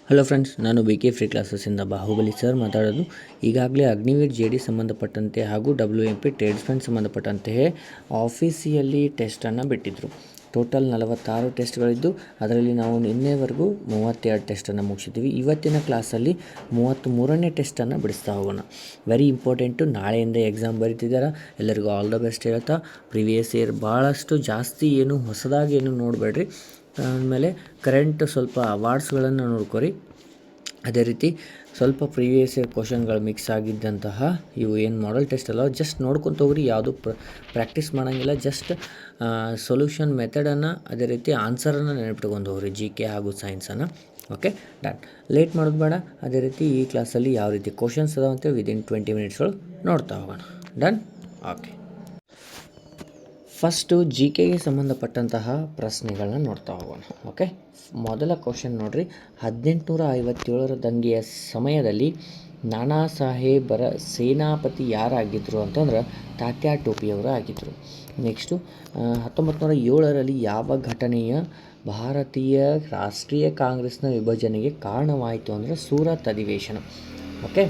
Hello friends, ನಾನು BK free ಕ್ಲಾಸಸ್ಸಿಂದ Bahubali sir ಮಾತಾಡೋದು. ಈಗಾಗಲೇ ಅಗ್ನಿವೀರ್ JD ಸಂಬಂಧಪಟ್ಟಂತೆ ಹಾಗೂ WMP ಟ್ರೇಡ್ಸ್ಮನ್ ಸಂಬಂಧಪಟ್ಟಂತೆಯೇ ಆಫೀಸಿಯಲಿ ಟೆಸ್ಟನ್ನು ಬಿಟ್ಟಿದ್ದರು. ಟೋಟಲ್ 46 ಟೆಸ್ಟ್ಗಳಿದ್ದು ಅದರಲ್ಲಿ ನಾವು ನಿನ್ನೆವರೆಗೂ 32 ಟೆಸ್ಟನ್ನು ಮುಗಿಸಿದ್ದೀವಿ. ಇವತ್ತಿನ ಕ್ಲಾಸಲ್ಲಿ 33ನೇ ಟೆಸ್ಟನ್ನು ಬಿಡಿಸ್ತಾ ಹೋಗೋಣ. Very important. ನಾಳೆಯಿಂದ ಎಕ್ಸಾಮ್ ಬರೀತಿದ್ದಾರೆ. ಎಲ್ಲರಿಗೂ ಆಲ್ ದ ಬೆಸ್ಟ್ ಹೇಳ್ತಾ, ಪ್ರಿವಿಯಸ್ ಇಯರ್ ಭಾಳಷ್ಟು ಜಾಸ್ತಿ ಏನು ಹೊಸದಾಗಿ ಏನು ನೋಡಬೇಡ್ರಿ. ಆಮೇಲೆ ಕರೆಂಟ್ ಸ್ವಲ್ಪ ಅವಾರ್ಡ್ಸ್ಗಳನ್ನು ನೋಡ್ಕೊರಿ. ಅದೇ ರೀತಿ ಸ್ವಲ್ಪ ಪ್ರೀವಿಯಸ್ ಇಯರ್ ಕ್ವಶನ್ಗಳು ಮಿಕ್ಸ್ ಆಗಿದ್ದಂತಹ ಇವು ಏನು ಮಾಡೆಲ್ ಟೆಸ್ಟ್ ಅಲ್ಲ, ಜಸ್ಟ್ ನೋಡ್ಕೊತ ಹೋಗ್ರಿ. ಯಾವುದು ಪ್ರಾಕ್ಟೀಸ್ ಮಾಡೋಂಗಿಲ್ಲ. ಜಸ್ಟ್ ಸೊಲ್ಯೂಷನ್ ಮೆಥಡನ್ನು, ಅದೇ ರೀತಿ ಆನ್ಸರನ್ನು ನೆನಪಿಟ್ಕೊಂಡು ಹೋಗ್ರಿ, GK ಹಾಗೂ ಸೈನ್ಸನ್ನು. Okay, done. ಲೇಟ್ ಮಾಡೋದು ಬೇಡ. ಅದೇ ರೀತಿ ಈ ಕ್ಲಾಸಲ್ಲಿ ಯಾವ ರೀತಿ ಕ್ವಶನ್ಸ್ ಅದಾವ ಅಂತೇಳಿ ವಿದಿನ್ 20 ಮಿನಿಟ್ಸ್ಗಳು ನೋಡ್ತಾ ಹೋಗೋಣ. ಡನ್. ಓಕೆ, ಫಸ್ಟು GKಗೆ ಸಂಬಂಧಪಟ್ಟಂತಹ ಪ್ರಶ್ನೆಗಳನ್ನ ನೋಡ್ತಾ ಹೋಗೋಣ. ಓಕೆ, ಮೊದಲ ಕ್ವಶನ್ ನೋಡಿರಿ. 1857ರ ದಂಗೆಯ ಸಮಯದಲ್ಲಿ ನಾನಾ ಸಾಹೇಬರ ಸೇನಾಪತಿ ಯಾರಾಗಿದ್ದರು ಅಂತಂದ್ರೆ ತಾತ್ಯಾ ಟೋಪಿಯವರು ಆಗಿದ್ದರು. ನೆಕ್ಸ್ಟು 1907ರಲ್ಲಿ ಯಾವ ಘಟನೆಯ ಭಾರತೀಯ ರಾಷ್ಟ್ರೀಯ ಕಾಂಗ್ರೆಸ್ನ ವಿಭಜನೆಗೆ ಕಾರಣವಾಯಿತು ಅಂದರೆ ಸೂರತ್ ಅಧಿವೇಶನ. ಓಕೆ,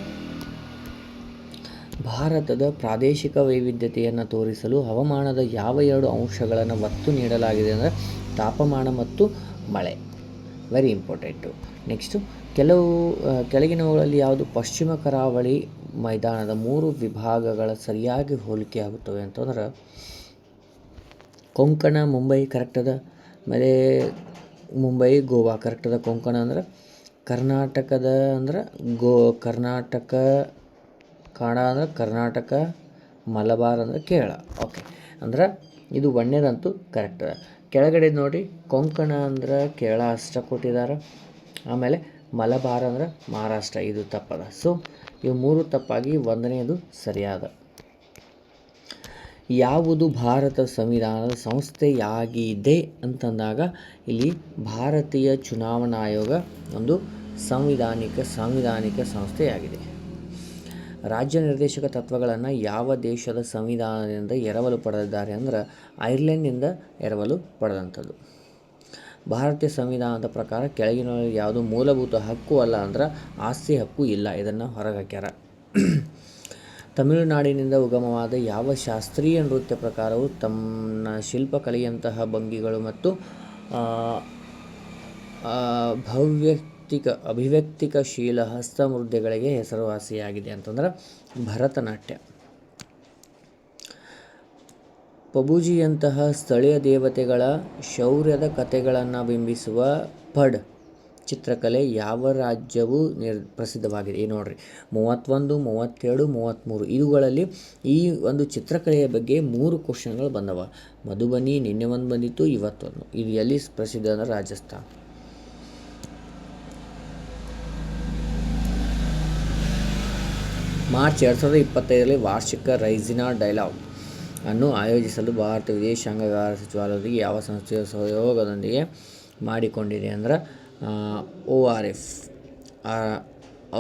ಭಾರತದ ಪ್ರಾದೇಶಿಕ ವೈವಿಧ್ಯತೆಯನ್ನು ತೋರಿಸಲು ಹವಾಮಾನದ ಯಾವ 2 ಅಂಶಗಳನ್ನು ಒತ್ತು ನೀಡಲಾಗಿದೆ ಅಂದರೆ ತಾಪಮಾನ ಮತ್ತು ಮಳೆ. Very important. ನೆಕ್ಸ್ಟು ಕೆಳಗಿನವುಗಳಲ್ಲಿ ಯಾವುದು ಪಶ್ಚಿಮ ಕರಾವಳಿ ಮೈದಾನದ 3 ವಿಭಾಗಗಳ ಸರಿಯಾಗಿ ಹೋಲಿಕೆ ಆಗುತ್ತವೆ ಅಂತಂದ್ರೆ ಕೊಂಕಣ, ಮುಂಬೈ ಕರೆಕ್ಟದ. ಆಮೇಲೆ ಮುಂಬೈ, ಗೋವಾ ಕರೆಕ್ಟದ. ಕೊಂಕಣ ಅಂದ್ರೆ ಕರ್ನಾಟಕದ ಅಂದ್ರೆ ಕರ್ನಾಟಕ, ಕಾಡ ಅಂದ್ರೆ ಕರ್ನಾಟಕ, ಮಲಬಾರ್ ಅಂದರೆ ಕೇರಳ. ಓಕೆ, ಅಂದ್ರೆ ಇದು ಒಂದೇದಂತೂ ಕರೆಕ್ಟ್ ಅದ. ಕೆಳಗಡೆ ನೋಡಿ, ಕೊಂಕಣ ಅಂದ್ರೆ ಕೇರಳ ಅಷ್ಟ ಕೊಟ್ಟಿದ್ದಾರೆ. ಆಮೇಲೆ ಮಲಬಾರ್ ಅಂದ್ರೆ ಮಹಾರಾಷ್ಟ್ರ, ಇದು ತಪ್ಪದ. ಸೊ ಇವು 3 ತಪ್ಪಾಗಿ 1ನೇದು ಸರಿಯಾದ. ಯಾವುದು ಭಾರತ ಸಂವಿಧಾನದ ಸಂಸ್ಥೆಯಾಗಿದೆ ಅಂತಂದಾಗ ಇಲ್ಲಿ ಭಾರತೀಯ ಚುನಾವಣಾ ಆಯೋಗ ಒಂದು ಸಾಂವಿಧಾನಿಕ ಸಂಸ್ಥೆಯಾಗಿದೆ. ರಾಜ್ಯ ನಿರ್ದೇಶಕ ತತ್ವಗಳನ್ನು ಯಾವ ದೇಶದ ಸಂವಿಧಾನದಿಂದ ಎರವಲು ಪಡೆದಿದ್ದಾರೆ ಅಂದ್ರೆ ಐರ್ಲೆಂಡ್ನಿಂದ ಎರವಲು ಪಡೆದಂಥದ್ದು. ಭಾರತೀಯ ಸಂವಿಧಾನದ ಪ್ರಕಾರ ಕೆಳಗಿನ ಯಾವುದು ಮೂಲಭೂತ ಹಕ್ಕು ಅಲ್ಲ ಅಂದ್ರೆ ಆಸ್ತಿ ಹಕ್ಕು ಇಲ್ಲ, ಇದನ್ನು ಹೊರಗೆ ಹಾಕ್ಯಾರ. ತಮಿಳುನಾಡಿನಿಂದ ಉಗಮವಾದ ಯಾವ ಶಾಸ್ತ್ರೀಯ ನೃತ್ಯ ಪ್ರಕಾರವು ತನ್ನ ಶಿಲ್ಪಕಲೆಯಂತಹ ಭಂಗಿಗಳು ಮತ್ತು ಅಭಿವ್ಯಕ್ತಿಶೀಲ ಹಸ್ತಮುದ್ರೆಗಳಿಗೆ ಹೆಸರುವಾಸಿಯಾಗಿದೆ ಅಂತಂದ್ರೆ ಭರತನಾಟ್ಯ. ಪಬುಜಿಯಂತಹ ಸ್ಥಳೀಯ ದೇವತೆಗಳ ಶೌರ್ಯದ ಕಥೆಗಳನ್ನು ಬಿಂಬಿಸುವ ಪಡ್ ಚಿತ್ರಕಲೆ ಯಾವ ರಾಜ್ಯವು ಪ್ರಸಿದ್ಧವಾಗಿದೆ? ಈ ನೋಡ್ರಿ, 31, 32, 33 ಇವುಗಳಲ್ಲಿ ಈ ಒಂದು ಚಿತ್ರಕಲೆಯ ಬಗ್ಗೆ 3 ಕ್ವಶನ್ಗಳು ಬಂದವ. ಮಧುಬನಿ ನಿನ್ನೆ ಒಂದು ಬಂದಿತ್ತು, ಇವತ್ತೊಂದು. ಇದು ಎಲ್ಲಿ ಪ್ರಸಿದ್ಧ ಅಂದರೆ ರಾಜಸ್ಥಾನ. ಮಾರ್ಚ್ 2025ರಲ್ಲಿ ವಾರ್ಷಿಕ ರೈಸಿನಾ ಡೈಲಾಗ್ ಅನ್ನು ಆಯೋಜಿಸಲು ಭಾರತ ವಿದೇಶಾಂಗ ವ್ಯವಹಾರ ಸಚಿವಾಲಯದೊಂದಿಗೆ ಯಾವ ಸಂಸ್ಥೆಯ ಸಹಯೋಗದೊಂದಿಗೆ ಮಾಡಿಕೊಂಡಿದೆ ಅಂದರೆ ORF,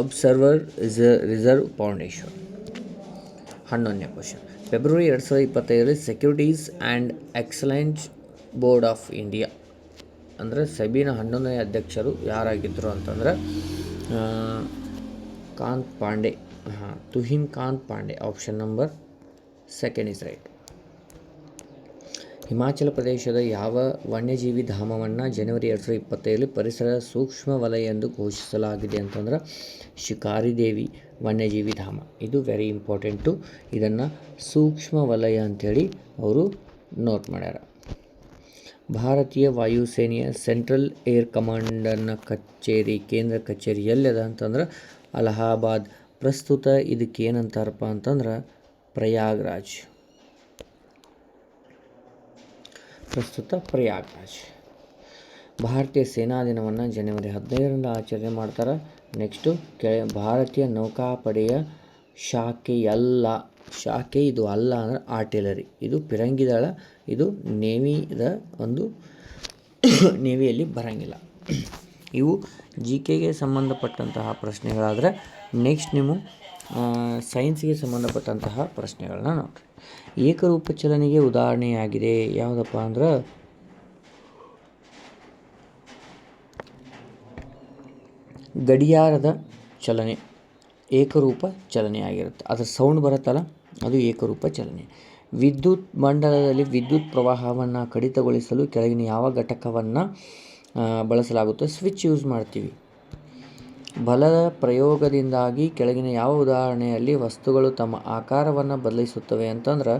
ಅಬ್ಸರ್ವರ್ ರಿಸರ್ವ್ ಫೌಂಡೇಶನ್. 11ನೇ ಕ್ವಶನ್. ಫೆಬ್ರವರಿ 2025ರಲ್ಲಿ securities and excellence board of India ಅಂದರೆ ಸೆಬಿನ 11ನೇ ಅಧ್ಯಕ್ಷರು ಯಾರಾಗಿದ್ದರು ಅಂತಂದ್ರೆ Kanta Pandey. Tuhin Kanta Pandey. Option number 2 is right. ಹಿಮಾಚಲ ಪ್ರದೇಶದ ಯಾವ ವನ್ಯಜೀವಿ ಧಾಮವನ್ನು ಜನವರಿ 2025ರಲ್ಲಿ ಪರಿಸರ ಸೂಕ್ಷ್ಮ ವಲಯ ಎಂದು ಘೋಷಿಸಲಾಗಿದೆ ಅಂತಂದ್ರೆ ಶಿಕಾರಿ ದೇವಿ ವನ್ಯಜೀವಿ ಧಾಮ. ಇದು ವೆರಿ ಇಂಪಾರ್ಟೆಂಟು. ಇದನ್ನು ಸೂಕ್ಷ್ಮ ವಲಯ ಅಂಥೇಳಿ ಅವರು ನೋಟ್ ಮಾಡ್ಯಾರ. ಭಾರತೀಯ ವಾಯುಸೇನೆಯ ಸೆಂಟ್ರಲ್ ಏರ್ ಕಮಾಂಡರ್ನ ಕೇಂದ್ರ ಕಚೇರಿ ಎಲ್ಲದ ಅಂತಂದ್ರೆ ಅಲಹಾಬಾದ್. ಪ್ರಸ್ತುತ ಇದಕ್ಕೆ ಏನಂತಾರಪ್ಪ ಅಂತಂದ್ರೆ ಪ್ರಯಾಗ್ರಾಜ್. ಭಾರತೀಯ ಸೇನಾ ದಿನವನ್ನು ಜನವರಿ 15ರಂದು ಆಚರಣೆ ಮಾಡ್ತಾರೆ. ನೆಕ್ಸ್ಟು ಭಾರತೀಯ ನೌಕಾಪಡೆಯ ಶಾಖೆ ಇದು ಅಲ್ಲ ಅಂದರೆ ಆರ್ಟಿಲರಿ. ಇದು ಪಿರಂಗಿ ದಳ. ಇದು ನೇವಿಯಲ್ಲಿ ಬರಂಗಿಲ್ಲ. ಇವು GKಗೆ ಸಂಬಂಧಪಟ್ಟಂತಹ ಪ್ರಶ್ನೆಗಳಾದರೆ ನೆಕ್ಸ್ಟ್ ನೀವು ಸೈನ್ಸ್ಗೆ ಸಂಬಂಧಪಟ್ಟಂತಹ ಪ್ರಶ್ನೆಗಳನ್ನ ನೋಡಿರಿ. ಏಕರೂಪ ಚಲನೆಗೆ ಉದಾಹರಣೆಯಾಗಿದೆ ಯಾವುದಪ್ಪ ಅಂದ್ರೆ ಗಡಿಯಾರದ ಚಲನೆ ಏಕರೂಪ ಚಲನೆಯಾಗಿರುತ್ತೆ. ಅದರ ಸೌಂಡ್ ಬರುತ್ತಲ್ಲ, ಅದು ಏಕರೂಪ ಚಲನೆ. ವಿದ್ಯುತ್ ಮಂಡಲದಲ್ಲಿ ವಿದ್ಯುತ್ ಪ್ರವಾಹವನ್ನು ಕಡಿತಗೊಳಿಸಲು ಕೆಳಗಿನ ಯಾವ ಘಟಕವನ್ನು ಬಳಸಲಾಗುತ್ತೆ? ಸ್ವಿಚ್ ಯೂಸ್ ಮಾಡ್ತೀವಿ. ಬಲದ ಪ್ರಯೋಗದಿಂದಾಗಿ ಕೆಳಗಿನ ಯಾವ ಉದಾಹರಣೆಯಲ್ಲಿ ವಸ್ತುಗಳು ತಮ್ಮ ಆಕಾರವನ್ನು ಬದಲಿಸುತ್ತವೆ ಅಂತಂದ್ರೆ,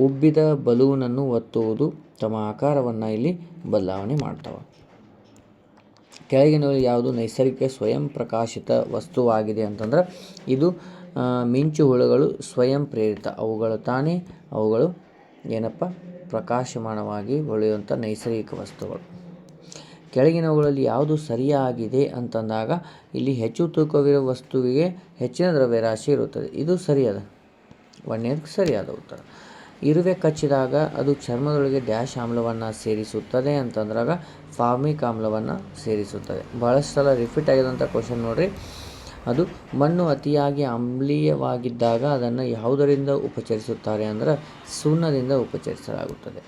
ಉಬ್ಬಿದ ಬಲೂನನ್ನು ಒತ್ತುವುದು ತಮ್ಮ ಆಕಾರವನ್ನು ಇಲ್ಲಿ ಬದಲಾವಣೆ ಮಾಡ್ತವೆ. ಕೆಳಗಿನ ಯಾವುದು ನೈಸರ್ಗಿಕ ಸ್ವಯಂ ಪ್ರಕಾಶಿತ ವಸ್ತುವಾಗಿದೆ ಅಂತಂದ್ರೆ, ಇದು ಮಿಂಚು ಹುಳುಗಳು ಸ್ವಯಂ ಪ್ರೇರಿತ. ಅವುಗಳು ಏನಪ್ಪ ಪ್ರಕಾಶಮಾನವಾಗಿ ಹೊಳೆಯುವಂಥ ನೈಸರ್ಗಿಕ ವಸ್ತುಗಳು. ಕೆಳಗಿನವುಗಳಲ್ಲಿ ಯಾವುದು ಸರಿಯಾಗಿದೆ ಅಂತಂದಾಗ, ಇಲ್ಲಿ ಹೆಚ್ಚು ತೂಕವಿರುವ ವಸ್ತುವಿಗೆ ಹೆಚ್ಚಿನ ದ್ರವ್ಯರಾಶಿ ಇರುತ್ತದೆ. ಇದು ಸರಿಯಾದ ಒಂದನೇದು ಸರಿಯಾದ ಉತ್ತರ. ಇರುವೆ ಕಚ್ಚಿದಾಗ ಅದು ಚರ್ಮದೊಳಗೆ ಡ್ಯಾಶ್ ಆಮ್ಲವನ್ನು ಸೇರಿಸುತ್ತದೆ ಅಂತಂದ್ರಾಗ ಫಾರ್ಮಿಕ್ ಆಮ್ಲವನ್ನು ಸೇರಿಸುತ್ತದೆ. ಬಹಳಷ್ಟು ಸಲ ರಿಪೀಟ್ ಆಗಿದಂಥ ಕ್ವಶನ್ ನೋಡ್ರಿ. ಅದು ಮಣ್ಣು ಅತಿಯಾಗಿ ಆಮ್ಲೀಯವಾಗಿದ್ದಾಗ ಅದನ್ನು ಯಾವುದರಿಂದ ಉಪಚರಿಸುತ್ತಾರೆ ಅಂದರೆ ಸುಣ್ಣದಿಂದ ಉಪಚರಿಸಲಾಗುತ್ತದೆ.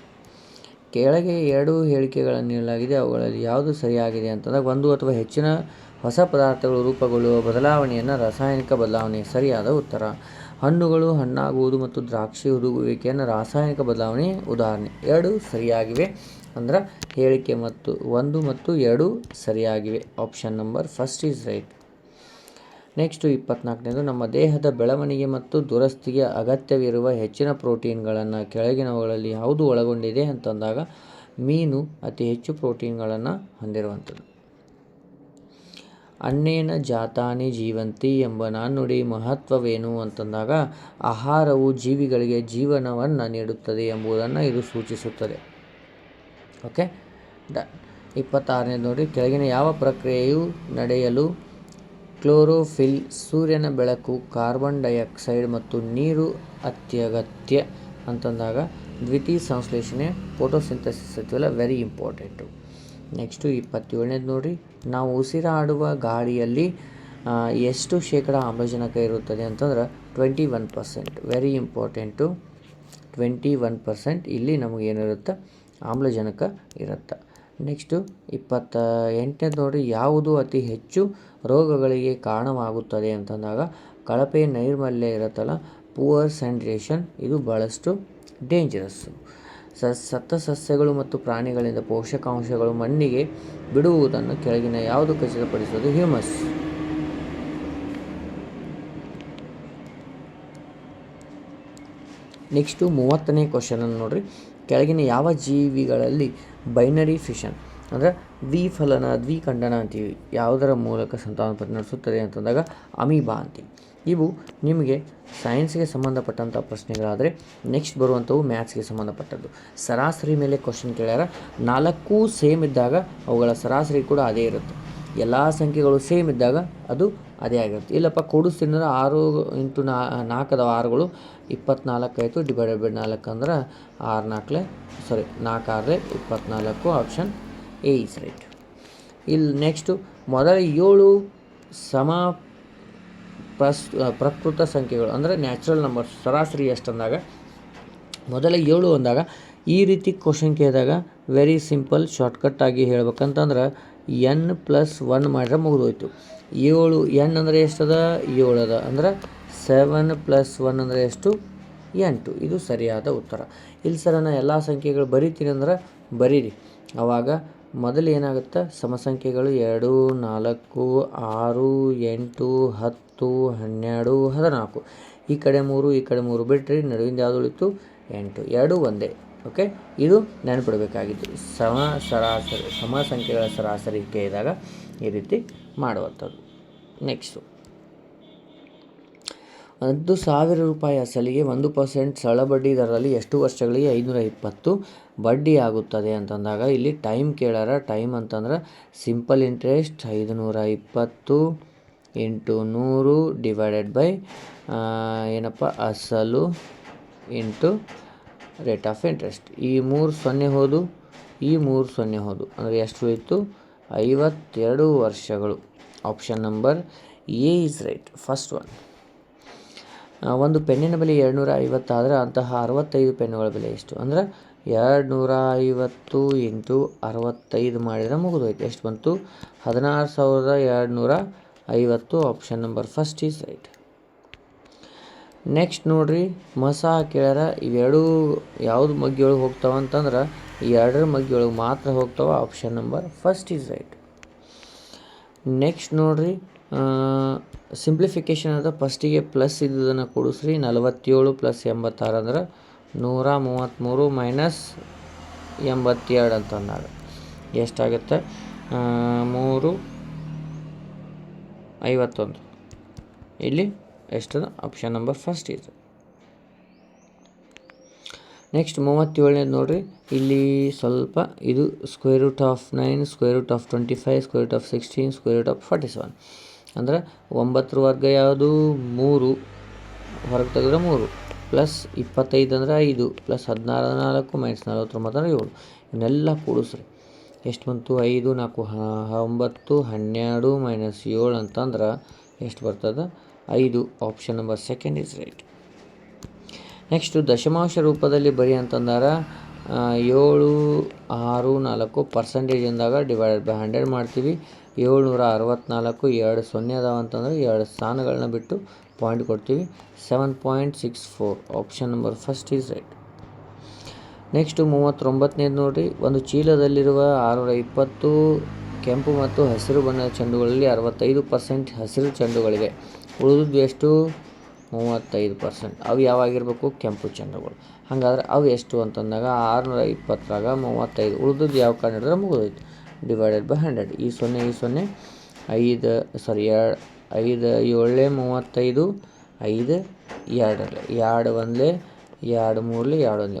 ಕೆಳಗೆ 2 ಹೇಳಿಕೆಗಳನ್ನು ನೀಡಲಾಗಿದೆ. ಅವುಗಳಲ್ಲಿ ಯಾವುದು ಸರಿಯಾಗಿದೆ ಅಂತಂದಾಗ, ಒಂದು ಅಥವಾ ಹೆಚ್ಚಿನ ಹೊಸ ಪದಾರ್ಥಗಳು ರೂಪುಗೊಳ್ಳುವ ಬದಲಾವಣೆಯನ್ನು ರಾಸಾಯನಿಕ ಬದಲಾವಣೆ ಸರಿಯಾದ ಉತ್ತರ. ಹಣ್ಣುಗಳು ಹಣ್ಣಾಗುವುದು ಮತ್ತು ದ್ರಾಕ್ಷಿ ಹುದುಗುವಿಕೆಯನ್ನು ರಾಸಾಯನಿಕ ಬದಲಾವಣೆ ಉದಾಹರಣೆ. 2 ಸರಿಯಾಗಿವೆ. ಅಂದ್ರೆ ಹೇಳಿಕೆ 1 ಮತ್ತು 2 ಸರಿಯಾಗಿವೆ. Option number first is right. Next 24ನೇದು, ನಮ್ಮ ದೇಹದ ಬೆಳವಣಿಗೆ ಮತ್ತು ದುರಸ್ತಿಗೆ ಅಗತ್ಯವಿರುವ ಹೆಚ್ಚಿನ ಪ್ರೋಟೀನ್ಗಳನ್ನು ಕೆಳಗಿನವುಗಳಲ್ಲಿ ಯಾವುದು ಒಳಗೊಂಡಿದೆ ಅಂತಂದಾಗ, ಮೀನು ಅತಿ ಹೆಚ್ಚು ಪ್ರೋಟೀನ್ಗಳನ್ನು ಹೊಂದಿರುವಂಥದ್ದು. ಅನ್ನೇನ ಜಾತಾನಿ ಜೀವಂತಿ ಎಂಬ ನಾಣ್ಣುಡಿ ಮಹತ್ವವೇನು ಅಂತಂದಾಗ, ಆಹಾರವು ಜೀವಿಗಳಿಗೆ ಜೀವನವನ್ನು ನೀಡುತ್ತದೆ ಎಂಬುದನ್ನು ಇದು ಸೂಚಿಸುತ್ತದೆ. Okay, done. 26ನೇದು ನೋಡಿ, ಕೆಳಗಿನ ಯಾವ ಪ್ರಕ್ರಿಯೆಯು ನಡೆಯಲು ಕ್ಲೋರೋಫಿಲ್, ಸೂರ್ಯನ ಬೆಳಕು, ಕಾರ್ಬನ್ ಡೈಆಕ್ಸೈಡ್ ಮತ್ತು ನೀರು ಅತ್ಯಗತ್ಯ ಅಂತಂದಾಗ, ದ್ವಿತೀಯ ಸಂಶ್ಲೇಷಣೆ, ಫೋಟೋಸಿಂಥಸಿಸ್ ಇವೆಲ್ಲ ವೆರಿ ಇಂಪಾರ್ಟೆಂಟು. ನೆಕ್ಸ್ಟು 27ನೇದು ನೋಡಿರಿ, ನಾವು ಉಸಿರಾಡುವ ಗಾಳಿಯಲ್ಲಿ ಎಷ್ಟು ಶೇಕಡ ಆಮ್ಲಜನಕ ಇರುತ್ತದೆ ಅಂತಂದ್ರೆ 21%. Very important. 21% ಇಲ್ಲಿ ನಮಗೇನಿರುತ್ತೆ ಆಮ್ಲಜನಕ ಇರುತ್ತೆ. ನೆಕ್ಸ್ಟು 28ನೇದು ನೋಡಿರಿ, ಯಾವುದು ಅತಿ ಹೆಚ್ಚು ರೋಗಗಳಿಗೆ ಕಾರಣವಾಗುತ್ತದೆ ಅಂತಂದಾಗ, ಕಳಪೆ ನೈರ್ಮಲ್ಯ ಇರುತ್ತಲ್ಲ, ಪುವರ್ ಸ್ಯಾನಿಟೇಷನ್, ಇದು ಭಾಳಷ್ಟು ಡೇಂಜರಸ್ಸು. ಸತ್ತ ಸಸ್ಯಗಳು ಮತ್ತು ಪ್ರಾಣಿಗಳಿಂದ ಪೋಷಕಾಂಶಗಳು ಮಣ್ಣಿಗೆ ಬಿಡುವುದನ್ನು ಕೆಳಗಿನ ಯಾವುದು ಖಚಿತಪಡಿಸುವುದು? ಹ್ಯೂಮಸ್. ನೆಕ್ಸ್ಟು 30ನೇ ಕ್ವಶನನ್ನು ನೋಡಿರಿ, ಕೆಳಗಿನ ಯಾವ ಜೀವಿಗಳಲ್ಲಿ ಬೈನರಿ ಫಿಷನ್ ಅಂದರೆ ದ್ವಿಫಲನ ದ್ವಿಖಂಡನ ಅಂತೀವಿ ಯಾವುದರ ಮೂಲಕ ಸಂತಾನೋತ್ಪತ್ತಿ ನಡೆಸುತ್ತದೆ ಅಂತಂದಾಗ ಅಮೀಬಾ ಅಂತೀವಿ. ಇವು ನಿಮಗೆ ಸೈನ್ಸ್ಗೆ ಸಂಬಂಧಪಟ್ಟಂಥ ಪ್ರಶ್ನೆಗಳಾದರೆ, ನೆಕ್ಸ್ಟ್ ಬರುವಂಥವು ಮ್ಯಾಥ್ಸ್ಗೆ ಸಂಬಂಧಪಟ್ಟದ್ದು. ಸರಾಸರಿ ಮೇಲೆ ಕ್ವಶನ್ ಕೇಳ್ಯಾರ. 4 ಸೇಮ್ ಇದ್ದಾಗ ಅವುಗಳ ಸರಾಸರಿ ಕೂಡ ಅದೇ ಇರುತ್ತೆ. ಎಲ್ಲ ಸಂಖ್ಯೆಗಳು ಸೇಮ್ ಇದ್ದಾಗ ಅದು ಅದೇ ಆಗಿರುತ್ತೆ. ಇಲ್ಲಪ್ಪ ಕೂಡಿಸ್ತಿದ್ರೆ 6 × 4 6ಗಳು 24 ಆಯಿತು. ಡಿವೈಡೆಡ್ ಬೈ 4 ಅಂದ್ರೆ 4 6 24. Option A is right. ಇಲ್ಲಿ ನೆಕ್ಸ್ಟು ಮೊದಲ 7 ಸಮ ಪ್ರಕೃತ ಸಂಖ್ಯೆಗಳು ಅಂದರೆ ನ್ಯಾಚುರಲ್ ನಂಬರ್ಸ್ ಸರಾಸರಿ ಎಷ್ಟು ಅಂದಾಗ, ಮೊದಲ 7 ಅಂದಾಗ ಈ ರೀತಿ ಕ್ವಶನ್ ಕೇಳಿದಾಗ ವೆರಿ ಸಿಂಪಲ್ ಶಾರ್ಟ್ಕಟ್ಟಾಗಿ ಹೇಳ್ಬೇಕಂತಂದ್ರೆ n+1 ಮಾಡಿದ್ರೆ ಮುಗಿದೋಯ್ತು. 7 n ಅಂದರೆ ಎಷ್ಟದ? 7 ಅದ. ಅಂದ್ರೆ 7+1 ಅಂದರೆ ಎಷ್ಟು? 8. ಇದು ಸರಿಯಾದ ಉತ್ತರ. ಇಲ್ಲಿ ಸರ ನಾನು ಎಲ್ಲ ಸಂಖ್ಯೆಗಳು ಬರಿತೀನಿ ಅಂದ್ರೆ ಬರೀರಿ. ಆವಾಗ ಮೊದಲು ಏನಾಗುತ್ತೆ, ಸಮಸಂಖ್ಯೆಗಳು 2 4 6 8 10 12 14. ಈ ಕಡೆ 3 ಈ ಕಡೆ 3 ಬಿಟ್ಟರೆ ನಡುವಿಂದ ಯಾವುದು ಉಳಿತು? 8. 2 ಒಂದೇ. ಓಕೆ, ಇದು ನೆನಪಿಡಬೇಕಾಗಿತ್ತು. ಸಮ ಸಂಖ್ಯೆಗಳ ಸರಾಸರಿ ಕೇಳಿದಾಗ ಈ ರೀತಿ ಮಾಡುವಂಥದ್ದು. ನೆಕ್ಸ್ಟು 10,000 ರೂಪಾಯಿ ಅಸಲಿಗೆ 1% ಸರಳ ಬಡ್ಡಿ ದರದಲ್ಲಿ ಎಷ್ಟು ವರ್ಷಗಳಿಗೆ 520 ಬಡ್ಡಿ ಆಗುತ್ತದೆ ಅಂತಂದಾಗ, ಇಲ್ಲಿ ಟೈಮ್ ಕೇಳಾರ. ಟೈಮ್ ಅಂತಂದ್ರೆ ಸಿಂಪಲ್ ಇಂಟ್ರೆಸ್ಟ್ 520 × 100 ಡಿವೈಡೆಡ್ ಬೈ ಏನಪ್ಪ ಅಸಲು ಇಂಟು ರೇಟ್ ಆಫ್ ಇಂಟ್ರೆಸ್ಟ್. ಈ 3 0 ಹೋದು, ಈ 3 0 ಹೋದು, ಅಂದರೆ ಎಷ್ಟು ಹೋಯಿತು? 52 ವರ್ಷಗಳು. Option number A is right. First one. ಒಂದು ಪೆನ್ನಿನ ಬೆಲೆ 250 ಆದರೆ ಅಂತಹ 65 ಪೆನ್ನುಗಳ ಬೆಲೆ ಎಷ್ಟು? ಅಂದರೆ 250 ಇಂಟು 65 ಮಾಡಿದರೆ ಮುಗಿದೋಯ್ತು. ಎಷ್ಟು ಬಂತು? 16,250. Option number first is right. Next ನೋಡ್ರಿ, ಮಸ ಕೇಳ್ಯಾರ. ಇವೆರಡು ಯಾವುದು ಮಗ್ಗಿಯೊಳಗೆ ಹೋಗ್ತಾವ ಅಂತಂದ್ರೆ ಎರಡರ ಮಗ್ಗಿಯೊಳಗೆ ಮಾತ್ರ ಹೋಗ್ತಾವ. Option number first is right. Next ನೋಡ್ರಿ, ಸಿಂಪ್ಲಿಫಿಕೇಷನ್ ಅದ. ಫಸ್ಟಿಗೆ ಪ್ಲಸ್ ಇದ್ದುದನ್ನು ಕೂಡಿಸ್ರಿ. 47 + 86 ಅಂದ್ರೆ 133 ಮೈನಸ್ 82 ಅಂತಂದಾಗ ಎಷ್ಟಾಗುತ್ತೆ? 351. ಇಲ್ಲಿ ಎಷ್ಟದ? ಆಪ್ಷನ್ ನಂಬರ್ ಫಸ್ಟ್ ಇದೆ. ನೆಕ್ಸ್ಟ್ 37ನೇದು ನೋಡಿರಿ. ಇಲ್ಲಿ ಸ್ವಲ್ಪ ಇದು √9, √25, √16, √47 ಅಂದ್ರೆ 9 ವರ್ಗ ಯಾವುದು? 3 ಹೊರಗೆ ತೆಗೆದ್ರೆ 3 ಪ್ಲಸ್ 25 ಅಂದರೆ 5 ಪ್ಲಸ್ 16 4 ಮೈನಸ್ 49 ಅಂದರೆ 7. ಇವನ್ನೆಲ್ಲ ಕೂಡಿಸ್ರಿ. ಎಷ್ಟು ಬಂತು? 5 4 9 12 ಮೈನಸ್ 7 ಅಂತಂದ್ರೆ ಎಷ್ಟು ಬರ್ತದೆ? 5. Option number second is right. Next ದಶಮಾಂಶ ರೂಪದಲ್ಲಿ ಬರಿ ಅಂತಂದಾರ. 7 6 4 ಪರ್ಸೆಂಟೇಜ್ ಅಂದಾಗ /100 ಮಾಡ್ತೀವಿ. 764 2 0 ಅದಾವ ಅಂತಂದ್ರೆ 2 ಸ್ಥಾನಗಳನ್ನ ಬಿಟ್ಟು ಪಾಯಿಂಟ್ ಕೊಡ್ತೀವಿ. 7.64. Option number first is right. Next 39ನೇದು ನೋಡಿರಿ. ಒಂದು ಚೀಲದಲ್ಲಿರುವ 620 ಕೆಂಪು ಮತ್ತು ಹಸಿರು ಬಣ್ಣದ ಚೆಂಡುಗಳಲ್ಲಿ 65% ಹಸಿರು ಚೆಂಡುಗಳಿವೆ. ಉಳಿದದ್ದು ಎಷ್ಟು? 35%. ಅವು ಯಾವಾಗಿರಬೇಕು? ಕೆಂಪು ಚೆಂಡುಗಳು. ಹಾಗಾದ್ರೆ ಅವು ಎಷ್ಟು ಅಂತಂದಾಗ 620ರಾಗ 35 ಉಳಿದದ್ದು ಯಾವ ಕಾರಣ ಹಿಡಿದ್ರೆ ಮುಗಿದೋಯ್ತು. /100. ಈ 0 ಈ 0 5 ಸಾರಿ 5 7 35 5 2 2 1 2 3 2 1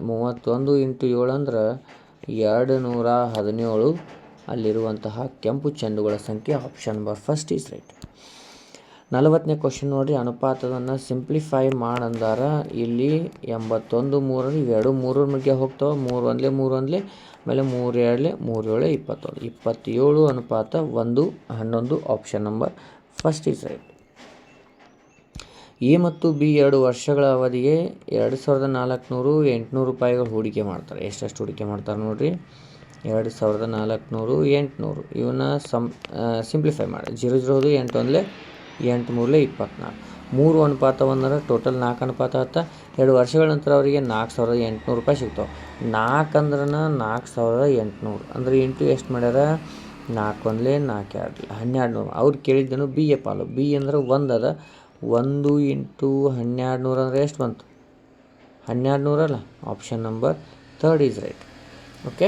31 ಇಂಟು 7 ಅಂದ್ರೆ 217 ಅಲ್ಲಿರುವಂತಹ ಕೆಂಪು ಚೆಂಡುಗಳ ಸಂಖ್ಯೆ. Option number first is right. 40ನೇ ಕ್ವಶನ್ ನೋಡಿರಿ. ಅನುಪಾತವನ್ನು ಸಿಂಪ್ಲಿಫೈ ಮಾಡಂದಾರ. ಇಲ್ಲಿ 81 3 ಇವೆರಡು 3 ಮಧ್ಯೆ ಹೋಗ್ತಾವೆ. 3 1 3 1 ಆಮೇಲೆ 3 2 3 7 21 27 ಅನುಪಾತ 1 11. Option number first is right. A ಮತ್ತು ಬಿ 2 ವರ್ಷಗಳ ಅವಧಿಗೆ 2400 800 ರೂಪಾಯಿಗಳು ಹೂಡಿಕೆ ಮಾಡ್ತಾರೆ. ಎಷ್ಟೆಷ್ಟು ಹೂಡಿಕೆ ಮಾಡ್ತಾರೆ ನೋಡಿರಿ? 2400 800. ಇವನ್ನ ಸಿಂಪ್ಲಿಫೈ ಮಾಡಿ. 0 0 8 1 8 3 24. 3 ಅನುಪಾತ 1 ಟೋಟಲ್ 4 ಅನುಪಾತ 10. 2 ವರ್ಷಗಳ ನಂತರ ಅವರಿಗೆ 4800 ರೂಪಾಯಿ ಸಿಗ್ತಾವೆ. 4 ಅಂದ್ರೆ 4800 ಅಂದ್ರೆ ಇಂಟು ಎಷ್ಟು ಮಾಡ್ಯಾರ? 4 1 4 2 1200. ಅವ್ರು ಕೇಳಿದ್ದನು ಬಿ ಎ ಪಾಲು. ಬಿ ಅಂದ್ರೆ 1 ಅದ. 1 ಇಂಟು 1200 ಅಂದರೆ ಎಷ್ಟು ಬಂತು? 1200 ಅಲ್ಲ. Option number third is right. Okay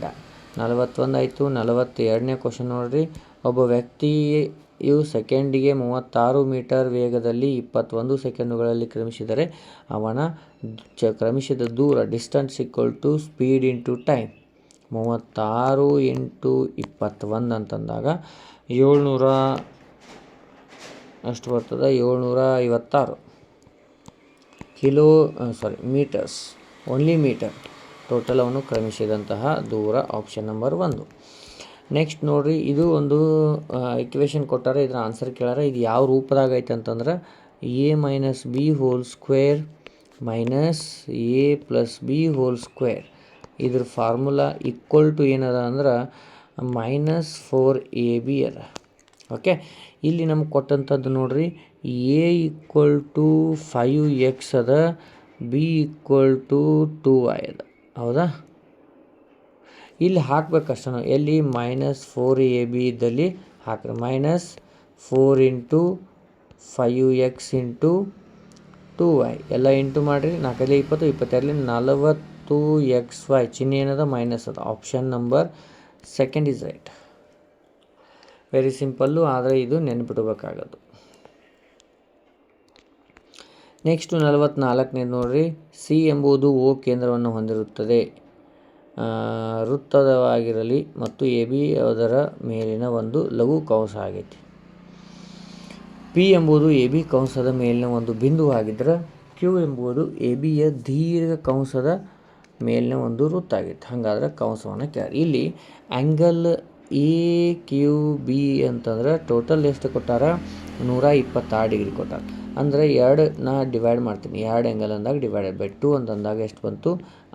done. 41 ಆಯಿತು. 42ನೇ ಕ್ವಶನ್ ನೋಡಿರಿ. ಒಬ್ಬ ವ್ಯಕ್ತಿಯು ಸೆಕೆಂಡಿಗೆ 36 ಮೀಟರ್ ವೇಗದಲ್ಲಿ 21 ಸೆಕೆಂಡುಗಳಲ್ಲಿ ಕ್ರಮಿಸಿದರೆ ಅವನ ಕ್ರಮಿಸಿದ ದೂರ distance equal to speed into time. 36 into 21 ಅಂತಂದಾಗ 700 ಎಷ್ಟು ಬರ್ತದೆ? 756 ಮೀಟರ್ಸ್. ಓನ್ಲಿ ಮೀಟರ್ ಟೋಟಲ್ ಅವನು ಕ್ರಮಿಸಿದಂತಹ ದೂರ. Option number 1. ನೆಕ್ಸ್ಟ್ ನೋಡಿರಿ, ಇದು ಒಂದು ಇಕ್ವೇಷನ್ ಕೊಟ್ಟಾರೆ. ಇದರ ಆನ್ಸರ್ ಕೇಳಾರ. ಇದು ಯಾವ ರೂಪದಾಗ ಐತೆ ಅಂತಂದ್ರೆ a minus B whole square minus a plus B whole square. ಇದ್ರ ಫಾರ್ಮುಲಾ ಈಕ್ವಲ್ ಟು ಏನದ ಅಂದ್ರೆ -4ab ಅದ. ಓಕೆ, ಇಲ್ಲಿ ನಮ್ಗೆ ಕೊಟ್ಟಂಥದ್ದು ನೋಡ್ರಿ, a ಈಕ್ವಲ್ ಟು 5x ಅದ, b ಈಕ್ವಲ್ ಟು 2y ಅದ. ಹೌದಾ? ಇಲ್ಲಿ ಹಾಕ್ಬೇಕಷ್ಟ ನಾವು. ಎಲ್ಲಿ? -4ab ಇದ್ದಲ್ಲಿ ಹಾಕ್ರಿ. -4 ಇಂಟು 5x ಇಂಟು 2y ಎಲ್ಲ ಇಂಟು ಮಾಡಿರಿ. 4 20 22 40xy ಚಿಹ್ನೆ ಏನದ? ಮೈನಸ್ ಅದ. Option number second is right. Very simple, ಆದರೆ ಇದು ನೆನ್ಪಿಡ್ಬೇಕಾಗದು. ನೆಕ್ಸ್ಟು 44ನೇದು ನೋಡಿರಿ. ಸಿ ಎಂಬುದು ಓ ಕೇಂದ್ರವನ್ನು ಹೊಂದಿರುತ್ತದೆ, ವೃತ್ತವಾಗಿರಲಿ ಮತ್ತು ಎ ಬಿ ಅದರ ಮೇಲಿನ ಒಂದು ಲಘು ಕಂಸ ಆಗೈತಿ. ಪಿ ಎಂಬುದು ಎ ಬಿ ಕಂಸದ ಮೇಲಿನ ಒಂದು ಬಿಂದುವಾಗಿದ್ದರೆ ಕ್ಯೂ ಎಂಬುದು ಎ ಬಿಯ ದೀರ್ಘ ಕಂಸದ ಮೇಲಿನ ಒಂದು ವೃತ್ತ ಆಗೈತಿ. ಹಾಗಾದ್ರೆ ಕಂಸವನ್ನು ಕೇಳಿ. ಇಲ್ಲಿ ಆ್ಯಂಗಲ್ ಎ ಕ್ಯೂ ಬಿ ಅಂತಂದ್ರೆ ಟೋಟಲ್ ಎಷ್ಟು ಕೊಟ್ಟಾರ? 126 ಡಿಗ್ರಿ ಕೊಟ್ಟಾರ. ಅಂದರೆ 2 ಡಿವೈಡ್ ಮಾಡ್ತೀನಿ. 2 ಆ್ಯಂಗಲ್ ಅಂದಾಗ ಡಿವೈಡೆಡ್ ಬೈ 2 ಅಂತಂದಾಗ ಎಷ್ಟು ಬಂತು?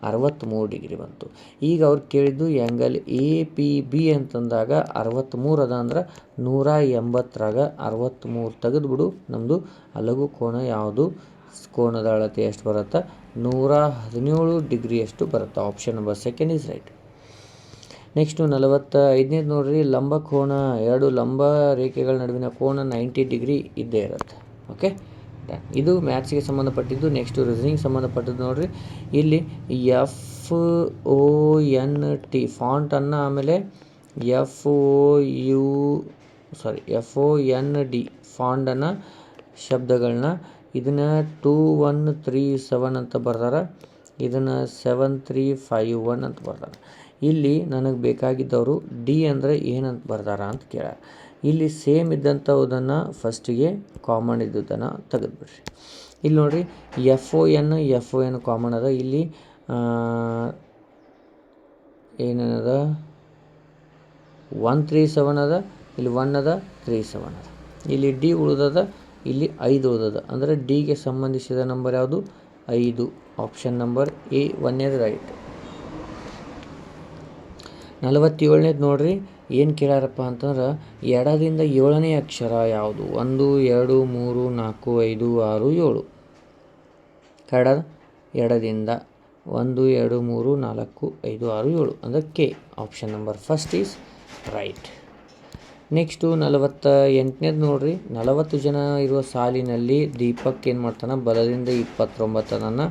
63 ಡಿಗ್ರಿ ಬಂತು. ಈಗ ಅವ್ರು ಕೇಳಿದ್ದು ಆ್ಯಂಗಲ್ ಎ ಪಿ ಬಿ ಅಂತಂದಾಗ 63 ಅದ ಅಂದ್ರೆ 180ರಾಗ 63 ತೆಗೆದುಬಿಡು. ನಮ್ಮದು ಲಘು ಕೋನ ಯಾವುದು, ಕೋನದ ಅಳತೆ ಎಷ್ಟು ಬರುತ್ತೆ, 117 ಡಿಗ್ರಿಯಷ್ಟು ಬರುತ್ತೆ. Option number second is right. Next 45ನೇದು ನೋಡ್ರಿ, ಲಂಬ ಕೋನ, ಎರಡು ಲಂಬ ರೇಖೆಗಳ ನಡುವಿನ ಕೋನ 90 ಡಿಗ್ರಿ ಇದ್ದೇ ಇರುತ್ತೆ. ಓಕೆ, ಇದು ಮ್ಯಾಥ್ಸ್ಗೆ ಸಂಬಂಧಪಟ್ಟಿದ್ದು. ನೆಕ್ಸ್ಟು ರೀಸನಿಂಗ್ ಸಂಬಂಧಪಟ್ಟಿದ್ದು ನೋಡ್ರಿ, ಇಲ್ಲಿ FONT ಫಾಂಟನ್ನು, ಆಮೇಲೆ FOND ಫಾಂಡನ್ನು ಶಬ್ದಗಳನ್ನ, ಇದನ್ನು 2137 ಅಂತ ಬರ್ದಾರ, ಇದನ್ನು 7351 ಅಂತ ಬರ್ದಾರ. ಇಲ್ಲಿ ನನಗೆ ಬೇಕಾಗಿದ್ದವರು ಡಿ ಅಂದರೆ ಏನಂತ ಬರ್ದಾರ ಅಂತ ಕೇಳ್ಯಾರ. ಇಲ್ಲಿ ಸೇಮ್ ಇದ್ದಂಥವುದನ್ನು ಫಸ್ಟಿಗೆ ಕಾಮನ್ ಇದ್ದುದನ್ನು ತೆಗೆದುಬಿಡ್ರಿ. ಇಲ್ಲಿ ನೋಡಿರಿ, FON ಕಾಮನ್ ಅದ. ಇಲ್ಲಿ ಏನೇನದ 137 ಅದ, ಇಲ್ಲಿ 1 ಅದ, 37 ಅದ. ಇಲ್ಲಿ ಡಿ ಉಳಿದದ, ಇಲ್ಲಿ 5 ಉಳಿದದ. ಅಂದರೆ ಡಿಗೆ ಸಂಬಂಧಿಸಿದ ನಂಬರ್ ಯಾವುದು, 5. ಆಪ್ಷನ್ ನಂಬರ್ ಎ 1ನೇದು ರೈಟ್. 47ನೇದು ನೋಡ್ರಿ, ಏನು ಕೇಳ್ಯಾರಪ್ಪ ಅಂತಂದ್ರೆ ಎಡದಿಂದ 7ನೇ ಅಕ್ಷರ ಯಾವುದು, 1 2 3 4 5 6 7. ಕನ್ನಡ ಎಡದಿಂದ 1 2 3 4 5 6 7 ಅಂದರೆ K. Option number first is right. Next 48ನೇದು ನೋಡ್ರಿ, 40 ಜನ ಇರುವ ಸಾಲಿನಲ್ಲಿ ದೀಪಕ್ ಏನು ಮಾಡ್ತಾನೆ, ಬಲದಿಂದ 29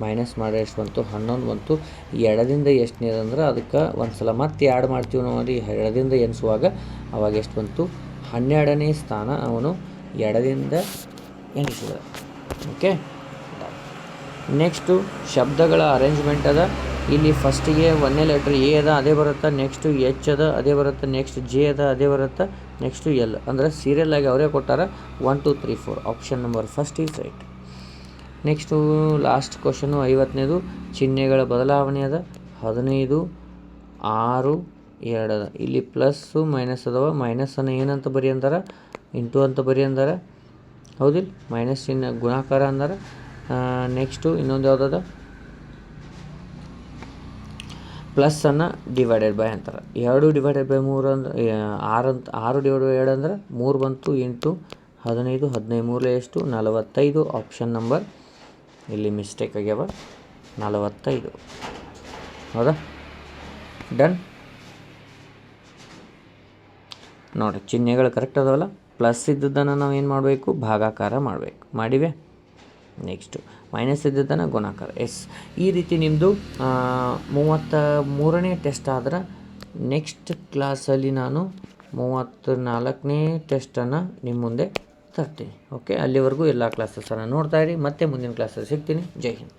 ಮೈನಸ್ ಮಾಡಿ ಎಷ್ಟು ಬಂತು, 11 ಬಂತು. ಎಡದಿಂದ ಎಷ್ಟನೇದಂದ್ರೆ ಅದಕ್ಕೆ ಒಂದು ಸಲ ಮತ್ತೆ ಆ್ಯಡ್ ಮಾಡ್ತೀವಿ ನಾವು. ಅಲ್ಲಿ ಎಡದಿಂದ ಎಣಿಸುವಾಗ ಅವಾಗ ಎಷ್ಟು ಬಂತು, 12ನೇ ಸ್ಥಾನ ಅವನು ಎಡದಿಂದ ಎಣಿಸಿದ. ಓಕೆ, ನೆಕ್ಸ್ಟು ಶಬ್ದಗಳ ಅರೇಂಜ್ಮೆಂಟ್ ಅದ. ಇಲ್ಲಿ ಫಸ್ಟಿಗೆ 1ನೇ ಲೆಟ್ರ್ ಎ ಅದ, ಅದೇ ಬರುತ್ತೆ. ನೆಕ್ಸ್ಟು ಎಚ್ ಅದ, ಅದೇ ಬರುತ್ತೆ. ನೆಕ್ಸ್ಟ್ ಜೆ ಅದ, ಅದೇ ಬರುತ್ತೆ. ನೆಕ್ಸ್ಟು ಎಲ್ ಅಂದರೆ ಸೀರಿಯಲ್ ಆಗಿ ಅವರೇ ಕೊಟ್ಟಾರ 1 2 3 4. Option number first is right. Next last question 50ನೇದು, ಚಿಹ್ನೆಗಳ ಬದಲಾವಣೆ ಅದ. 15 6 2 ಅದ. ಇಲ್ಲಿ ಪ್ಲಸ್ಸು ಮೈನಸ್ ಅದಾವ. ಮೈನಸನ್ನು ಏನಂತ ಬರಿ ಅಂದಾರ, ಇಂಟು ಅಂತ ಬರಿ ಅಂದಾರ, ಹೌದಿಲ್ಲ. ಮೈನಸ್ ಚಿಹ್ನೆ ಗುಣಾಕಾರ ಅಂದಾರ. ನೆಕ್ಸ್ಟು ಇನ್ನೊಂದು ಯಾವುದದ, ಪ್ಲಸ್ಸನ್ನು ಡಿವೈಡೆಡ್ ಬೈ ಅಂತಾರೆ. 2 ಡಿವೈಡೆಡ್ ಬೈ 3 ಅಂದ್ರೆ 6 ಡಿವೈಡ್ ಬೈ 2 ಅಂದ್ರೆ 3 ಬಂತು. ಇಂಟು 15 13 ಎಷ್ಟು, 45. ಆಪ್ಷನ್ ನಂಬರ್ ಇಲ್ಲಿ ಮಿಸ್ಟೇಕ್ ಆಗ್ಯಾವ, 45. ಹೌದಾ, ಡನ್. ನೋಡಿರಿ, ಚಿಹ್ನೆಗಳು ಕರೆಕ್ಟ್ ಅದಾವಲ್ಲ. ಪ್ಲಸ್ ಇದ್ದದ್ದನ್ನು ನಾವು ಏನು ಮಾಡಬೇಕು, ಭಾಗಾಕಾರ ಮಾಡಬೇಕು. ಮಾಡಿವೆ. ನೆಕ್ಸ್ಟು ಮೈನಸ್ ಇದ್ದದ್ದನ್ನು ಗುಣಾಕಾರ. ಈ ರೀತಿ ನಿಮ್ಮದು 33ನೇ ಟೆಸ್ಟ್ ಆದ್ರೆ ನೆಕ್ಸ್ಟ್ ಕ್ಲಾಸಲ್ಲಿ ನಾನು 34ನೇ ಟೆಸ್ಟನ್ನು ನಿಮ್ಮ ಮುಂದೆ ತರ್ತೀನಿ. ಓಕೆ, ಅಲ್ಲಿವರೆಗೂ ಎಲ್ಲ ಕ್ಲಾಸಸ್ಸನ್ನು ನೋಡ್ತಾಯಿರಿ. ಮತ್ತೆ ಮುಂದಿನ ಕ್ಲಾಸಲ್ಲಿ ಸಿಗ್ತೀನಿ. ಜೈ ಹಿಂದ್.